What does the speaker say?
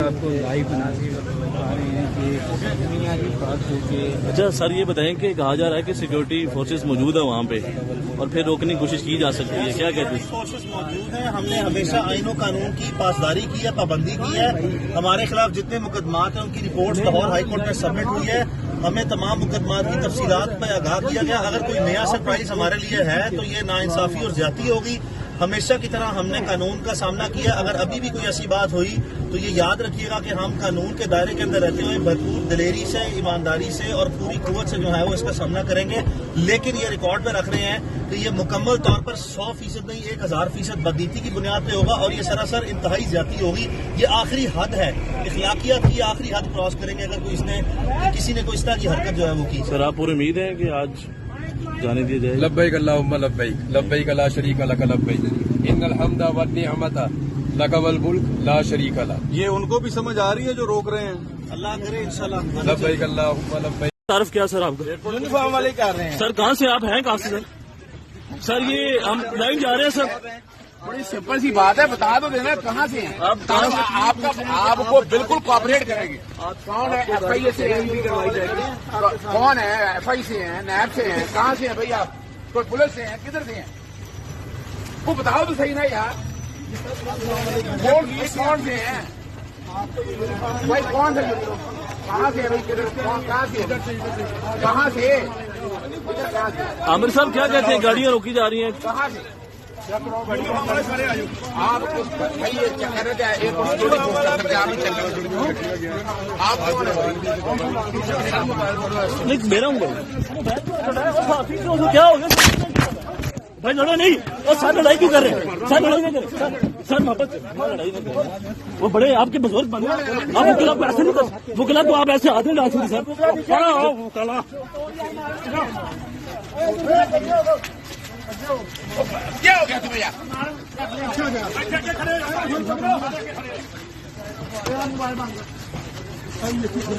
آپ کو لائیو بنا کے بتا رہے ہیں کہ دنیا کی بات ہو کے اچھا سر، یہ بتائیں کہ کہا جا رہا ہے کہ سیکورٹی فورسز موجود ہے وہاں پہ اور پھر روکنے کی کوشش کی جا سکتی ہے، کیا کہتے ہیں؟ فورسز موجود ہیں. ہم نے ہمیشہ آئین و قانون کی پاسداری کی ہے، پابندی کی ہے. ہمارے خلاف جتنے مقدمات ہیں ان کی رپورٹس لاہور ہائی کورٹ میں سبمٹ ہوئی ہے. ہمیں تمام مقدمات کی تفصیلات پہ آگاہ کیا گیا. اگر کوئی نیا سرپرائز ہمارے لیے ہے تو یہ ناانصافی اور زیادتی ہوگی. ہمیشہ کی طرح ہم نے قانون کا سامنا کیا. اگر ابھی بھی کوئی ایسی بات ہوئی تو یہ یاد رکھیے گا کہ ہم قانون کے دائرے کے اندر رہتے ہوئے بھرپور دلیری سے، ایمانداری سے اور پوری قوت سے جو ہے وہ اس کا سامنا کریں گے. لیکن یہ ریکارڈ میں رکھ رہے ہیں کہ یہ مکمل طور پر 100% نہیں 1000% بدنیتی کی بنیاد پہ ہوگا اور یہ سراسر انتہائی زیادتی ہوگی. یہ آخری حد ہے، اخلاقیات کی آخری حد کراس کریں گے اگر کسی نے کوئی اس طرح کی حرکت جو ہے وہ کی. سر آپ پوری امید ہے کہ آج جانے دیا جائے؟ لبیک اللہم لبیک لبیک لا شریک لک لبیک ان الحمد والنعمت لک والملک لا شریک لک. یہ ان کو بھی سمجھ آ رہی ہے جو روک رہے ہیں؟ اللہ کرے انشاءاللہ. لبیک اللہم لبیک. تعارف کیا سر آپ کا؟ یونیفارم والے کر رہے ہیں. سر کہاں سے آپ ہیں؟ کہاں سے سر یہ ہم لائن جا رہے ہیں سر. بڑی سمپل سی بات ہے، بتا دو دینا کہاں سے ہیں آپ کو بالکل کوآپریٹ کریں گے. کون ہے؟ ایف آئی اے سے کون ہے؟ ایف آئی سے ہیں، نیب سے ہیں، کہاں سے ہیں بھائی آپ؟ کوئی پولیس سے ہیں، کدھر سے ہیں؟ وہ بتاؤ تو صحیح نا یار. کون سے ہیں بھائی؟ کون سے کہاں سے بھائی؟ کہاں سے عامر صاحب کیا کہتے ہیں؟ گاڑیاں روکی جا رہی ہیں کہاں سے؟ آپ میرا ہوں کیا ہو گیا بھائی؟ لڑو نہیں. اور سر لڑائی کیوں کر رہے ہیں؟ سر لڑائی نہیں کر رہے. سر محبت لڑائی نہیں کر رہے. وہ بڑے آپ کے بزرگ بنے، آپ وکلا کو ایسے نہیں کر، وکلا کو آپ ایسے ہاتھ نہیں ڈال سکتے سر. کیا ہو گیا تمہیں یار؟